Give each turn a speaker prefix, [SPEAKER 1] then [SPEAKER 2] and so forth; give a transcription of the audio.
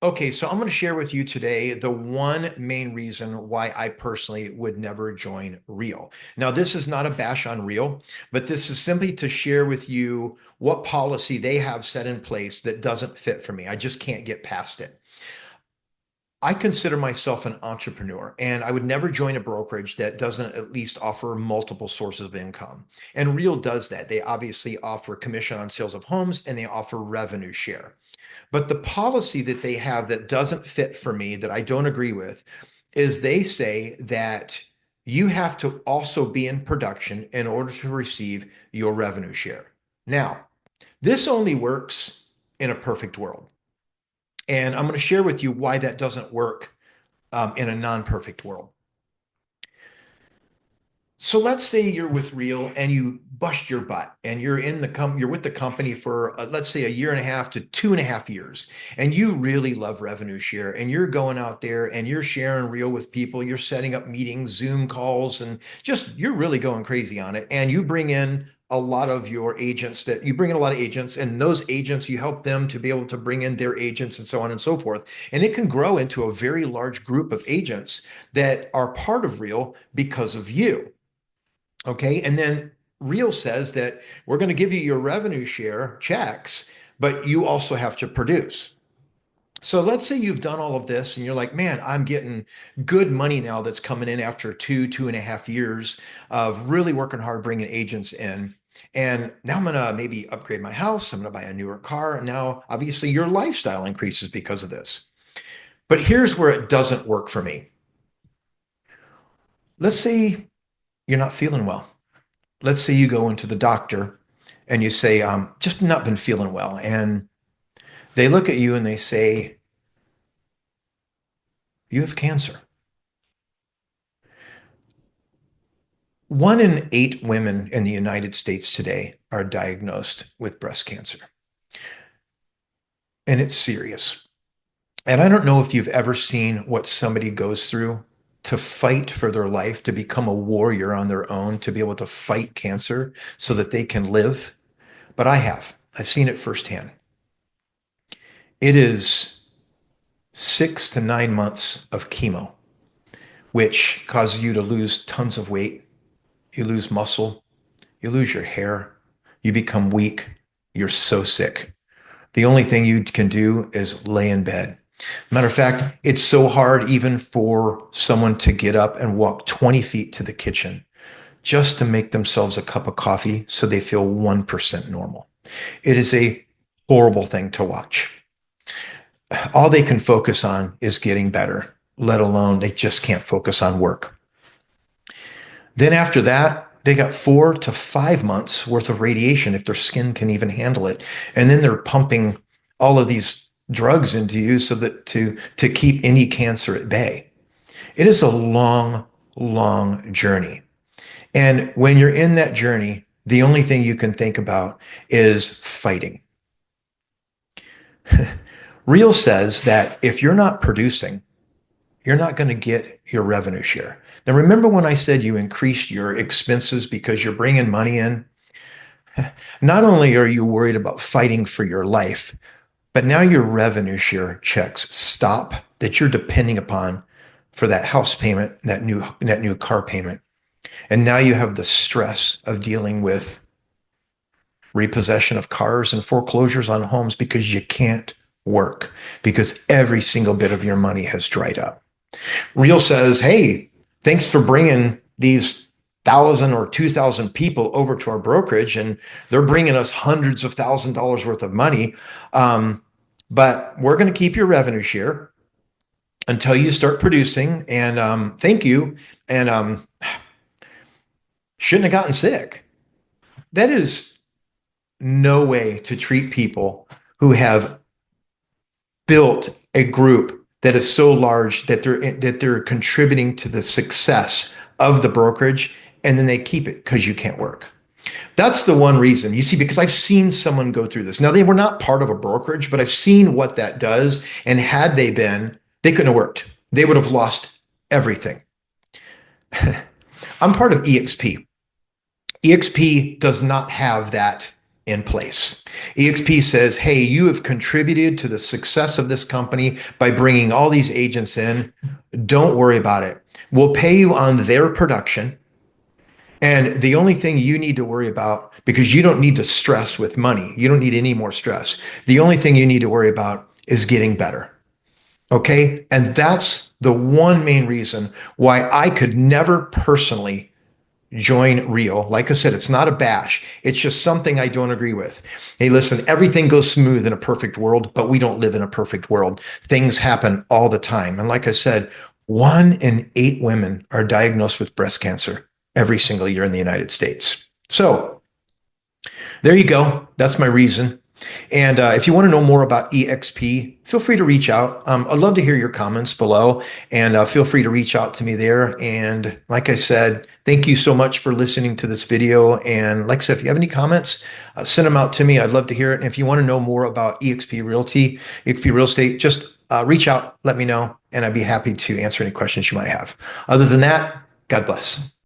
[SPEAKER 1] Okay, so I'm going to share with you today the one main reason why I personally would never join Real. Now, this is not a bash on Real, but this is simply to share with you what policy they have set in place that doesn't fit for me. I just can't get past it. I consider myself an entrepreneur, and I would never join a brokerage that doesn't at least offer multiple sources of income. And Real does that. They obviously offer commission on sales of homes and they offer revenue share. But the policy that they have that doesn't fit for me, that I don't agree with, is they say that you have to also be in production in order to receive your revenue share. Now, this only works in a perfect world. And I'm going to share with you why that doesn't work in a non-perfect world. So let's say you're with Real and you bust your butt and you're with the company for let's say a year and a half to 2.5 years, and you really love revenue share and you're going out there and you're sharing Real with people, you're setting up meetings, Zoom calls, and just you're really going crazy on it. And you bring in a lot of your agents that you bring in a lot of agents, and those agents you help them to be able to bring in their agents and so on and so forth. And it can grow into a very large group of agents that are part of Real because of you. Okay. And then Real says that we're going to give you your revenue share checks, but you also have to produce. So let's say you've done all of this and you're like, man, I'm getting good money now that's coming in after 2.5 years of really working hard, bringing agents in. And now I'm going to maybe upgrade my house. I'm going to buy a newer car. And now, obviously, your lifestyle increases because of this. But here's where it doesn't work for me. Let's say you're not feeling well. Let's say you go into the doctor and you say, just not been feeling well. And they look at you and they say, you have cancer. 1 in 8 women in the United States today are diagnosed with breast cancer, and it's serious. And I don't know if you've ever seen what somebody goes through to fight for their life, to become a warrior on their own, to be able to fight cancer so that they can live. But I have. I've seen it firsthand. It is 6 to 9 months of chemo, which causes you to lose tons of weight. You lose muscle, you lose your hair, you become weak. You're so sick. The only thing you can do is lay in bed. Matter of fact, it's so hard even for someone to get up and walk 20 feet to the kitchen just to make themselves a cup of coffee so they feel 1% normal. It is a horrible thing to watch. All they can focus on is getting better, let alone they just can't focus on work. Then after that, they got 4 to 5 months worth of radiation if their skin can even handle it. And then they're pumping all of these drugs into you so that to keep any cancer at bay. It is a long, long journey. And when you're in that journey, the only thing you can think about is fighting. Real says that if you're not producing, you're not going to get your revenue share. Now, remember when I said you increased your expenses because you're bringing money in? Not only are you worried about fighting for your life, but now your revenue share checks stop that you're depending upon for that house payment, that new car payment. And now you have the stress of dealing with repossession of cars and foreclosures on homes because you can't work because every single bit of your money has dried up. Real says, hey, thanks for bringing these 1,000 or 2,000 people over to our brokerage, and they're bringing us hundreds of $1,000s worth of money. But we're going to keep your revenue share until you start producing. And thank you. And shouldn't have gotten sick. That is no way to treat people who have built a group that is so large that they're contributing to the success of the brokerage, and then they keep it because you can't work. That's the one reason. You see, because I've seen someone go through this. Now, they were not part of a brokerage, but I've seen what that does. And had they been, they couldn't have worked. They would have lost everything. I'm part of EXP. EXP does not have that in place. EXP says, hey, you have contributed to the success of this company by bringing all these agents in. Don't worry about it. We'll pay you on their production. And the only thing you need to worry about, because you don't need to stress with money, you don't need any more stress. The only thing you need to worry about is getting better. Okay. And that's the one main reason why I could never personally join Real. Like I said, it's not a bash. It's just something I don't agree with. Hey, listen, everything goes smooth in a perfect world, but we don't live in a perfect world. Things happen all the time. And like I said, 1 in 8 women are diagnosed with breast cancer every single year in the United States. So there you go. That's my reason. And if you want to know more about EXP, feel free to reach out. I'd love to hear your comments below, and feel free to reach out to me there. And like I said, thank you so much for listening to this video. And like I said, if you have any comments, send them out to me. I'd love to hear it. And if you want to know more about EXP Realty, EXP Real Estate, just reach out, let me know, and I'd be happy to answer any questions you might have. Other than that, God bless.